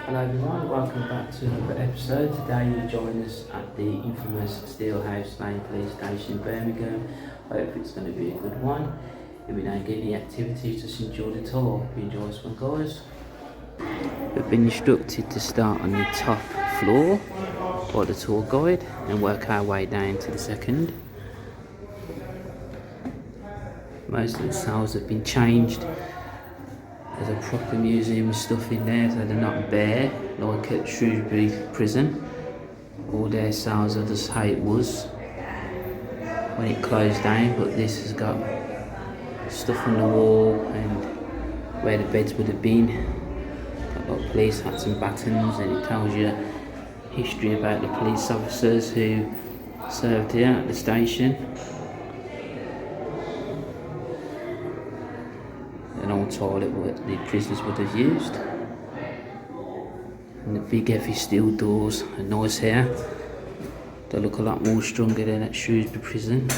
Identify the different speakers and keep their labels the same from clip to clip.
Speaker 1: Hello everyone, welcome back to another episode. Today you join us at the infamous Steelhouse Lane Police Station in Birmingham. Hope it's going to be a good one. If we don't get any activities, just enjoy the tour. Hope you enjoy this one, guys. We've been instructed to start on the top floor by the tour guide and work our way down to the second. Most of the cells have been changed. There's a proper museum stuff in there, so they're not bare like at Shrewsbury Prison. All their cells are just how it was when it closed down, but this has got stuff on the wall and where the beds would have been. Got like police hats and batons, and it tells you history about the police officers who served here at the station. An old toilet what the prisoners would have used, and the big heavy steel doors are nice here. They look a lot more stronger than at Shrewsbury Prison.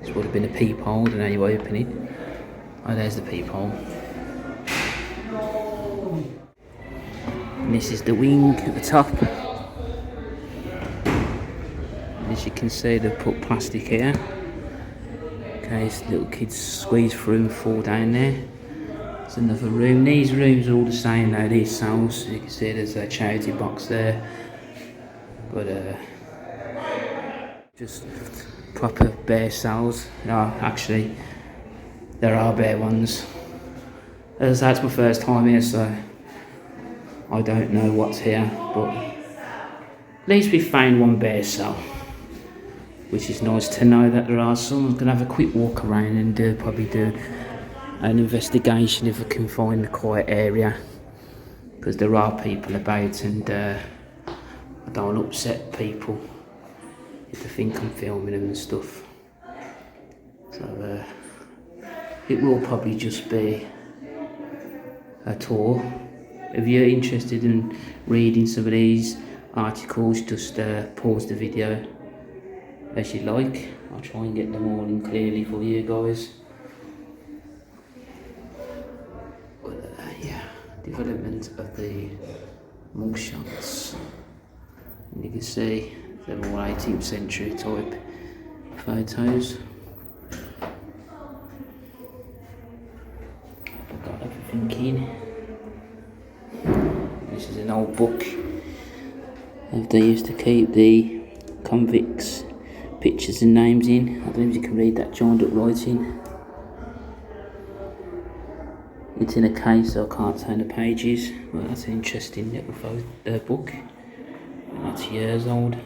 Speaker 1: This would have been a peephole, and now you open it. Oh, there's the peephole. And this is the wing at the top. As you can see, they've put plastic here. Okay, so little kids squeeze through and fall down there. There's another room. These rooms are all the same now, these cells. You can see there's a charity box there. But just proper bare cells. No, actually, there are bare ones. As I say, it's my first time here, so I don't know what's here. But at least we found one bare cell, which is nice to know that there are some. I'm going to have a quick walk around and probably do an investigation if I can find a quiet area, because there are people about, and I don't want to upset people if they think I'm filming them and stuff. So it will probably just be a tour. If you're interested in reading some of these articles, just pause the video as you like. I'll try and get them all in clearly for you guys. But yeah, development of the mugshots. And you can see they're all 18th century type photos. I've got everything in. This is an old book. They used to keep the convicts' pictures and names in. I don't know if you can read that joined up writing. It's in a case, so I can't turn the pages. Well, that's an interesting little book. That's years old.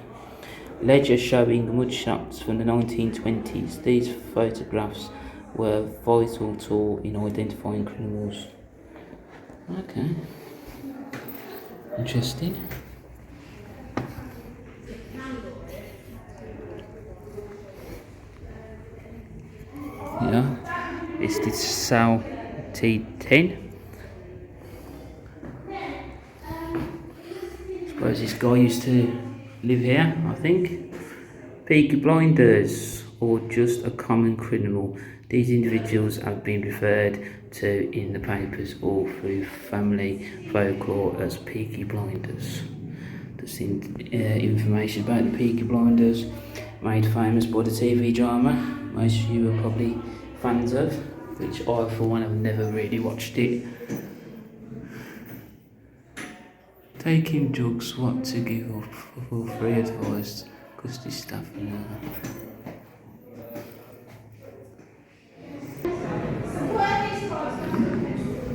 Speaker 1: Ledger showing mugshots from the 1920s. These photographs were a vital tool in identifying criminals. Okay. Interesting. Yeah, it's this cell T10. Suppose this guy used to live here, I think. Peaky Blinders, or just a common criminal. These individuals have been referred to in the papers or through family folklore as Peaky Blinders. Just information about the Peaky Blinders, made famous by the TV drama. Most of you are probably fans of, which I for one have never really watched it. Taking drugs, what to give up for free advice, custody staff and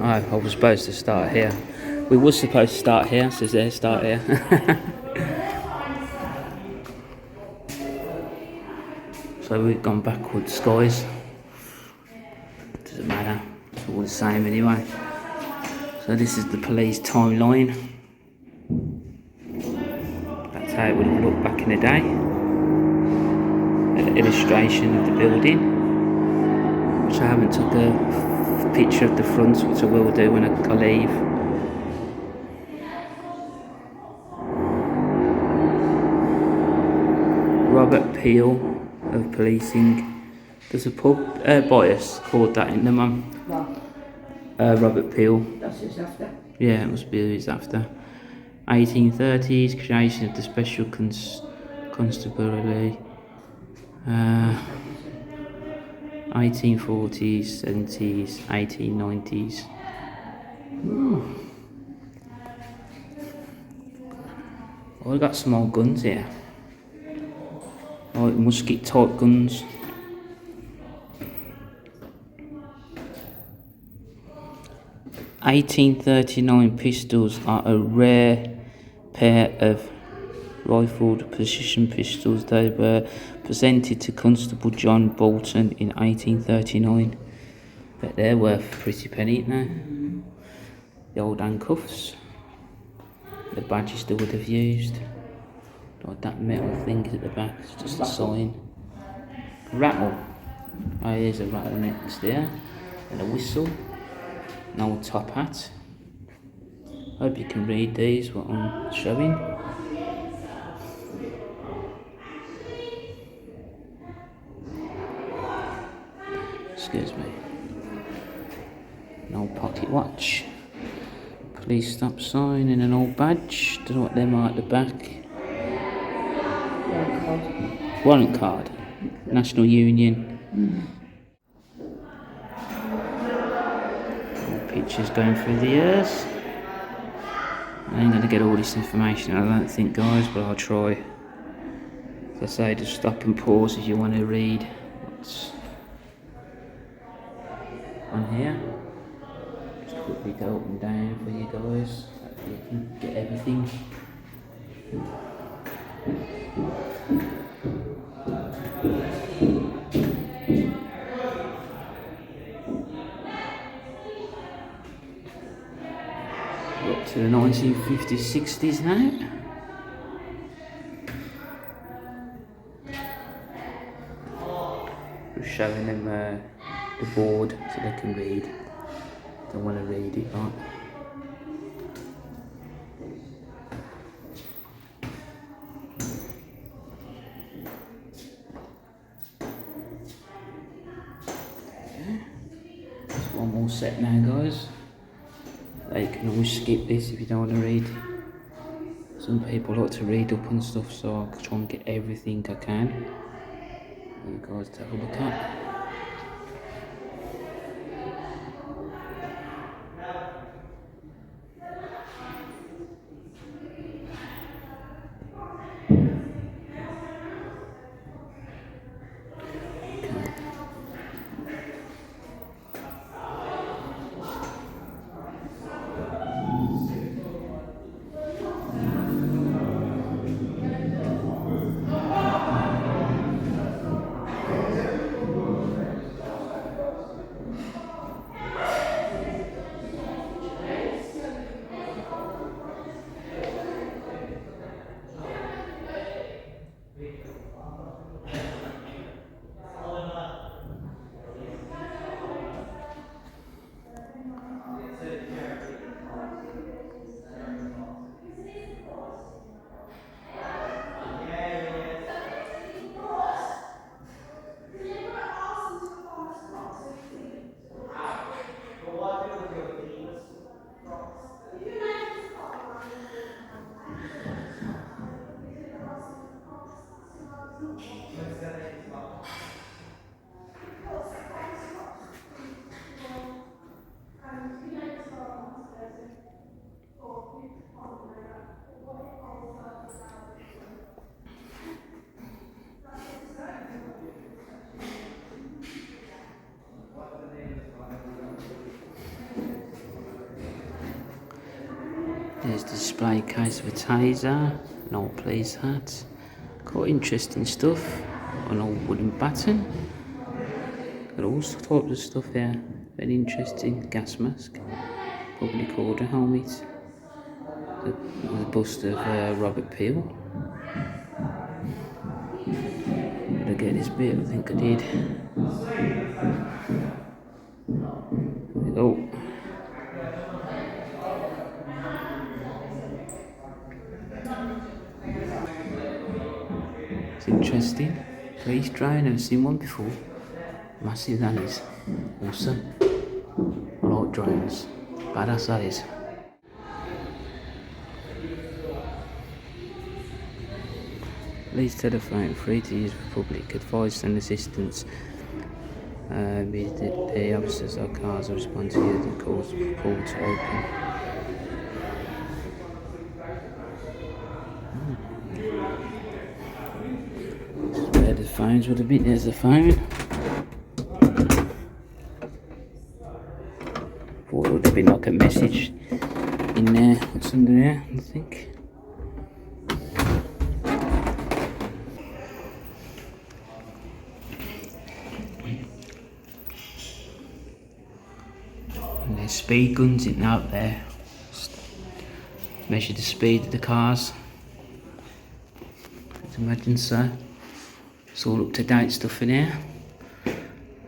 Speaker 1: I was supposed to start here. We were supposed to start here, says there, start here. So we've gone backwards, guys. Doesn't matter, it's all the same anyway. So this is the police timeline. That's how it would have looked back in the day. An illustration of the building, which I haven't took a picture of the front, which I will do when I leave. Robert Peel of policing. There's a pub bias called that in the mum.
Speaker 2: What?
Speaker 1: Robert Peel.
Speaker 2: That's his after.
Speaker 1: Yeah, it must be who it's after. 1830s, creation of the Special Constabulary. 1840s, 70s, 1890s. Oh, we've got some old guns here. Like musket type guns. (1839) pistols are a rare pair of rifled precision pistols. They were presented to Constable John Bolton in 1839. But they're worth a pretty penny now. The old handcuffs. The badges they would have used. Like that metal thing at the back, it's just a sign. Rattle. Oh, here's a rattle next there. And a whistle. An old top hat. Hope you can read these, what I'm showing. Excuse me. An old pocket watch. Police stop sign and an old badge. Don't know what them are at the back. Warrant card. National Union. Old pictures going through the years. I ain't going to get all this information, I don't think, guys, but I'll try. As I say, just stop and pause if you want to read what's on here. Just quickly go up and down for you guys, hopefully you can get everything. We're up to the 1950s, 60s now. Just showing them the board so they can read. Don't want to read it, right? Just one more set now, guys. You can always skip this if you don't want to read. Some people like to read up and stuff, so I'll try and get everything I can. You guys take a look at. There's the display case of a taser, an old police hat, quite interesting stuff, an old wooden baton, got all types of stuff here, very interesting, gas mask, public order helmet, the bust of Robert Peel. Did I get this bit? I think I did. Oh. It's interesting. Police drone, never seen one before. Massive that is. Awesome. I like drones. Badass that is. Please telephone free to use for public advice and assistance. The officers or cars will respond to you. The calls to open. Where the phones would have been. There's the phone. Thought it would have been like a message in there. What's under there? I think. And there's speed guns in out there. Measure the speed of the cars. I'd imagine so. It's all up to date stuff in here.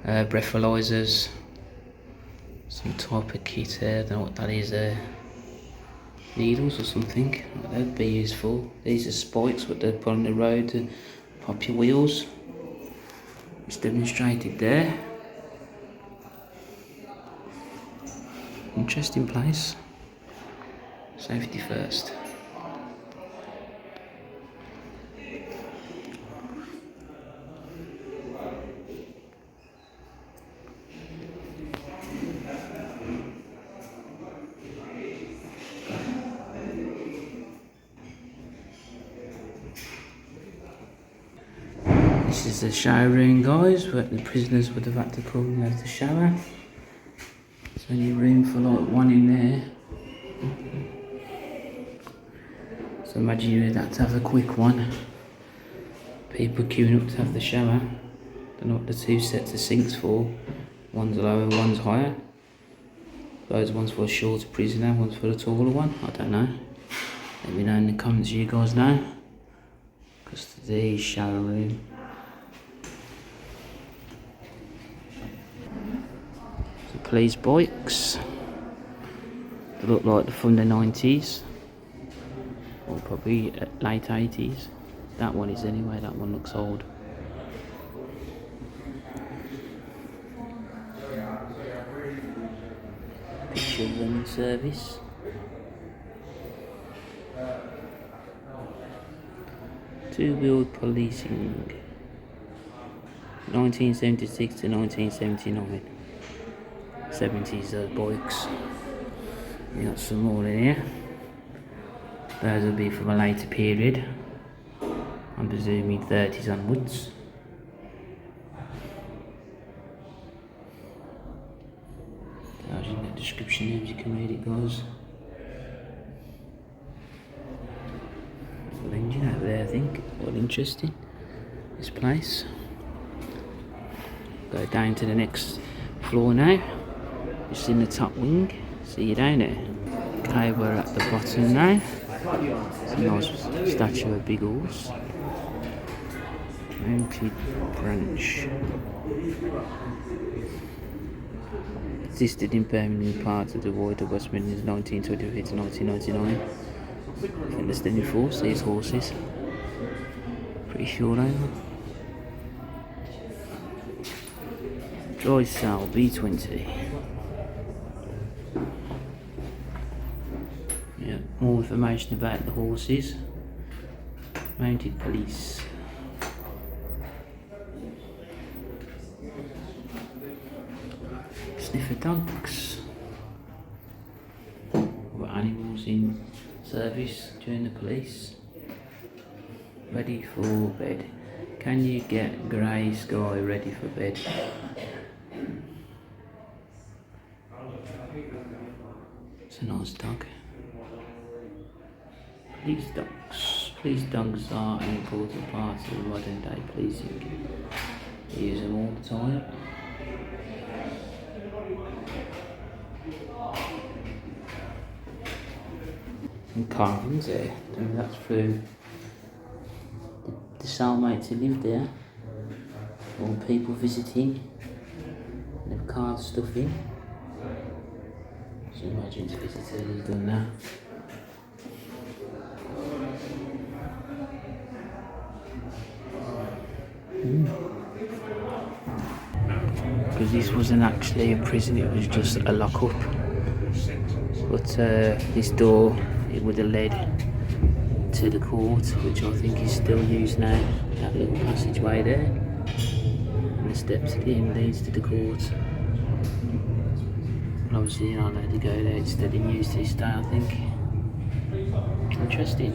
Speaker 1: Breathalyzers. Some type of kit here. I don't know what that is there. Needles or something. That'd be useful. These are spikes what they put on the road to pop your wheels. It's demonstrated there. Interesting place. Safety first. This is the shower room, guys, where the prisoners would have had to come and have the shower. There's only room for like one in there. So imagine you'd have to have a quick one. People queuing up to have the shower. Don't know what the two sets of sinks for. One's lower, one's higher. Those one's for a shorter prisoner, one's for a taller one. I don't know. Let me know in the comments, you guys know. Custody, shower room. The police bikes. They look like they're from the 90s. Or probably late 80s. That one is anyway, that one looks old. Picture of running service. Two-wheeled policing. 1976 to 1979. 70s, those bikes. You got some more in here. Those will be from a later period. I'm presuming 30s onwards. Tells you in the description there, you can read it, guys. Little engine over there, I think. Quite interesting. This place. Go down to the next floor now. Just in the top wing. See you down there. Okay, we're at the bottom now. It's a nice statue of a big horse. Mounted branch. Existed in permanent parts of the Void of West Midlands 1923 to 1999. I think they're still in force, these horses. Pretty sure they are. Dry cell B20. Yeah, more information about the horses. Mounted police. Sniffer dogs. Got animals in service during the police. Ready for bed. Can you get grey sky ready for bed? It's a nice dog. Police dogs. Police dogs are an important part of the modern day policing. We use them all the time. And carvings there. I think that's through the cellmates who lived there. Or people visiting. They've carved stuff in. So imagine visitors who've done that. Because this wasn't actually a prison, it was just a lockup. But this door, it would have led into the court, which I think is still used now. That little passageway there, and the steps at the end leads to the court. But obviously you're not allowed to go there, it's still in use to this day, I think. Interesting.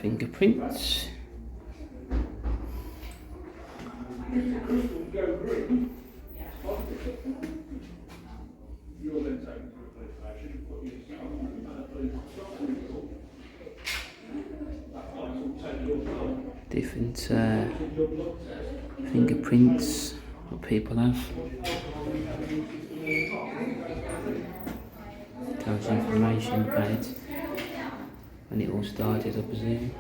Speaker 1: Fingerprints. Different fingerprints that people have. Tells you information about when it all started, I presume.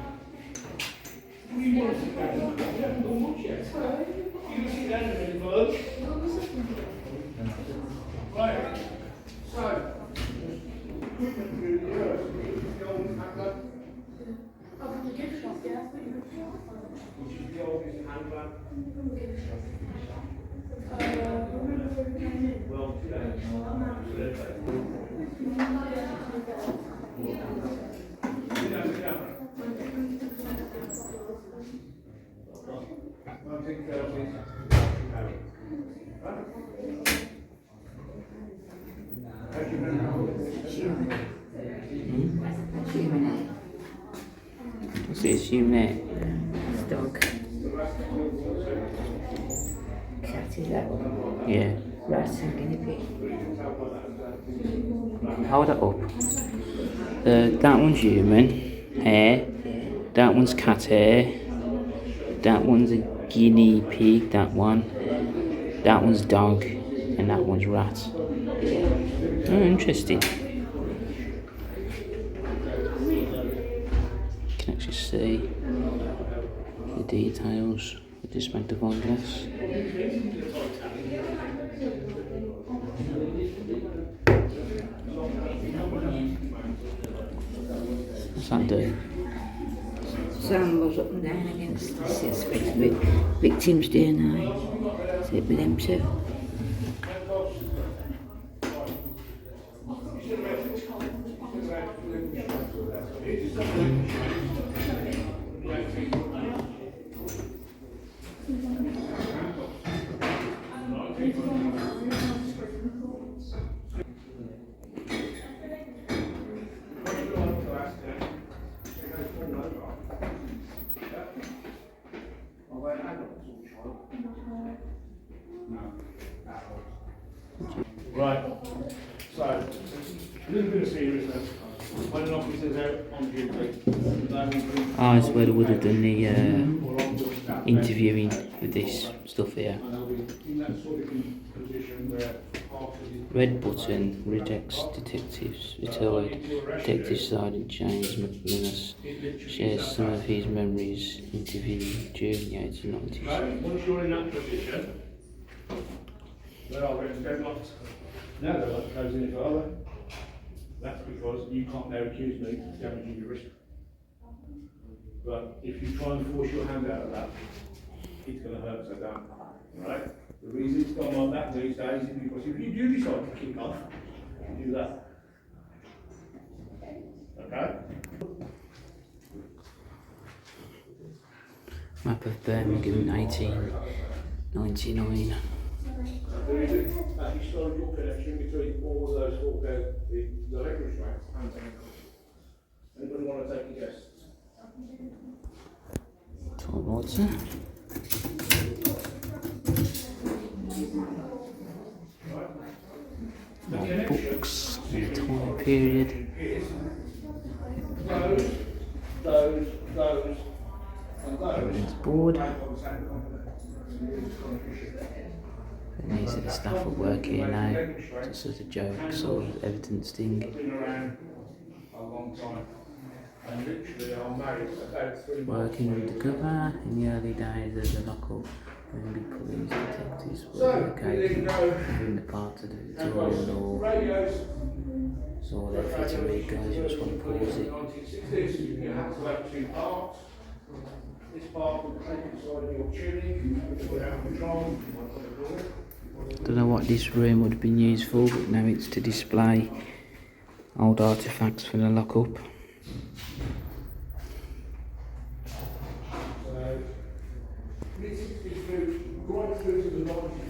Speaker 1: What's it assume there?
Speaker 2: It's dog. Cat is that one.
Speaker 1: Yeah.
Speaker 2: Rat and guinea pig.
Speaker 1: Hold it up. That one's human hair. That one's cat hair. That one's a guinea pig. That one. That one's dog, and that one's rat. Oh, interesting. You can actually see the details with this magnifying glass. What's that do?
Speaker 2: Samples up and down against the suspect's victim's DNA. Is it with them too?
Speaker 3: Right, so a little bit of seriousness. When an officer's out on duty,
Speaker 1: Oh, it's where they would have done the interviewing with this stuff here.
Speaker 3: and they'll be in that sort of position where after
Speaker 1: Red button rejects detectives. Retired Detective Sergeant James McManus shares some of his memories interviewing during the 1890s.
Speaker 3: once you're in that position, they are going to deadlocked. Now they're like closing it further. That's because you can't now accuse me of damaging your wrist. But if you try and force your hand out of that, it's going to hurt, so don't. Right? The reason it's done like that these days is because if you do decide to kick off, you do that. Okay?
Speaker 1: Map of Birmingham, 1899.
Speaker 3: There is a historical connection between all of those four pairs, the leg restraints and the ankles. Anybody want to take a guess?
Speaker 1: Toilet water. More books of the time period.
Speaker 3: Those, and those.
Speaker 1: Evidence board. And these are the staff that work here now, just as a joke, sort of evidence thing.
Speaker 3: Been around a long time. And literally are made about 3 months.
Speaker 1: Working undercover in the early days as a local only police detectives were located in the part of the Victorian law. So they're fit to read, guys, you just want to pause it.
Speaker 3: 1960s, you have to have 2 parts. This part will take inside your tuning, which will have control.
Speaker 1: Don't know what this room would have been used for, but now it's to display Old artefacts for the lock-up.
Speaker 3: Right through to the 90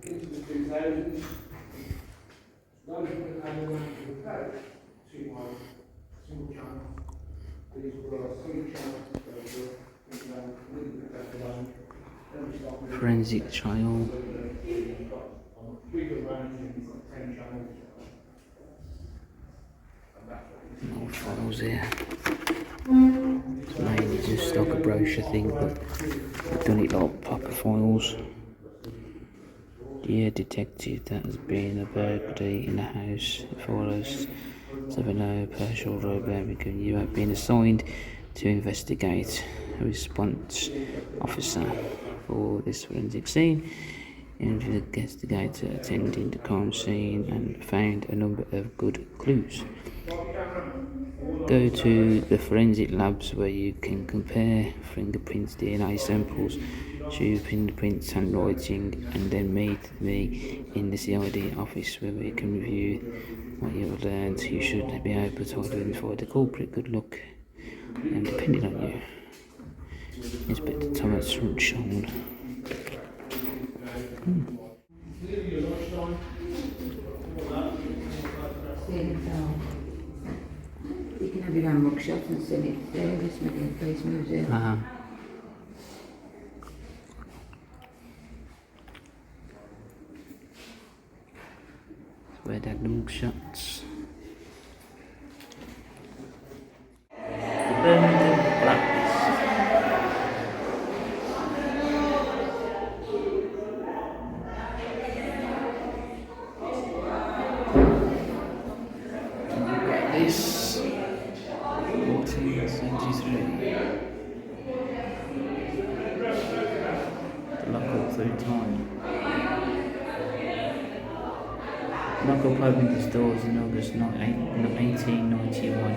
Speaker 3: into the 2000s, those who had a range of about 2 miles, single channel. These were 3 channels,
Speaker 1: Forensic trial.
Speaker 3: bigger range, 10 channels.
Speaker 1: More files here. It's mainly just like a brochure thing, but I've done it like proper files. Dear detective, that has been a burglary in a house. It follows 70 Pershall Road, Birmingham. You have been assigned to investigate. A response officer for this forensic scene. An investigator attended the crime scene and found a number of good clues. Go to the forensic labs where you can compare fingerprints, DNA samples, shoe fingerprints, handwriting, and then meet me in the CID office where we can review what you have learned. You should be able to identify the culprit. Good luck, and depending on you. Inspector Thomas Sean.
Speaker 2: You can have your own mugshot and send it there, this Midlands Police Museum.
Speaker 1: Where that mug shots. The Birmingham Blacks. This 1473. The lock-up through time. Lock-up opened its doors in August 1891.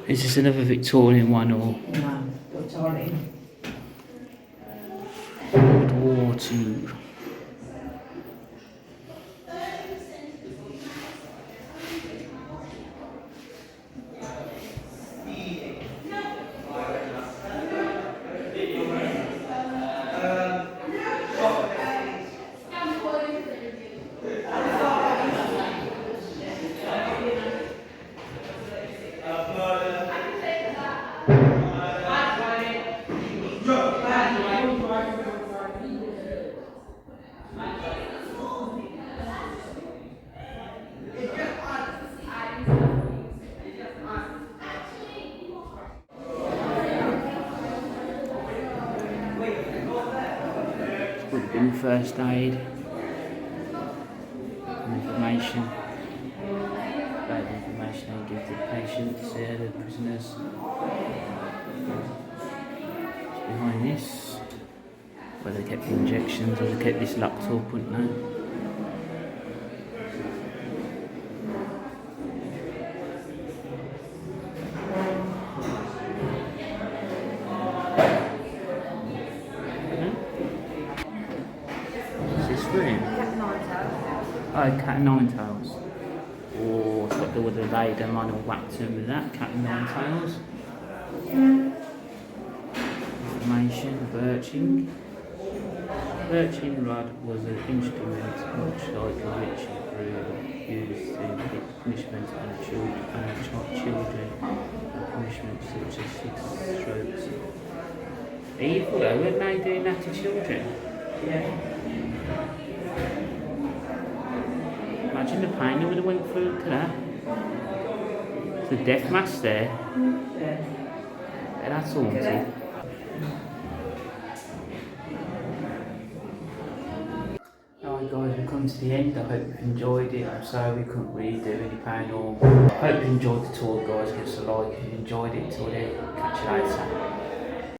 Speaker 1: Is this another Victorian one or
Speaker 2: No, Victorian.
Speaker 1: World War II? Would have been first aid information. About the information they give to the patients, the prisoners. It's behind this, where they kept the injections, or they kept this locked up, wouldn't they? Room. Oh, cat and nine tails. Or what they would have laid them on and whacked them with that, cat and nine tails. Information, birching. Birching rod was an instrument much like a witching broom used to inflict punishment on children and punishment such as 6 strokes. Evil though, weren't they doing that to children? Yeah. Imagine the pain they would have went through to that. It's a death mask there. Yeah, that's haunted. Alright guys, we've come to the end. I hope you've enjoyed it. I'm sorry we couldn't really do any paranormal. I hope you enjoyed the tour guys. Give us a like if you enjoyed it. Till then, catch you later.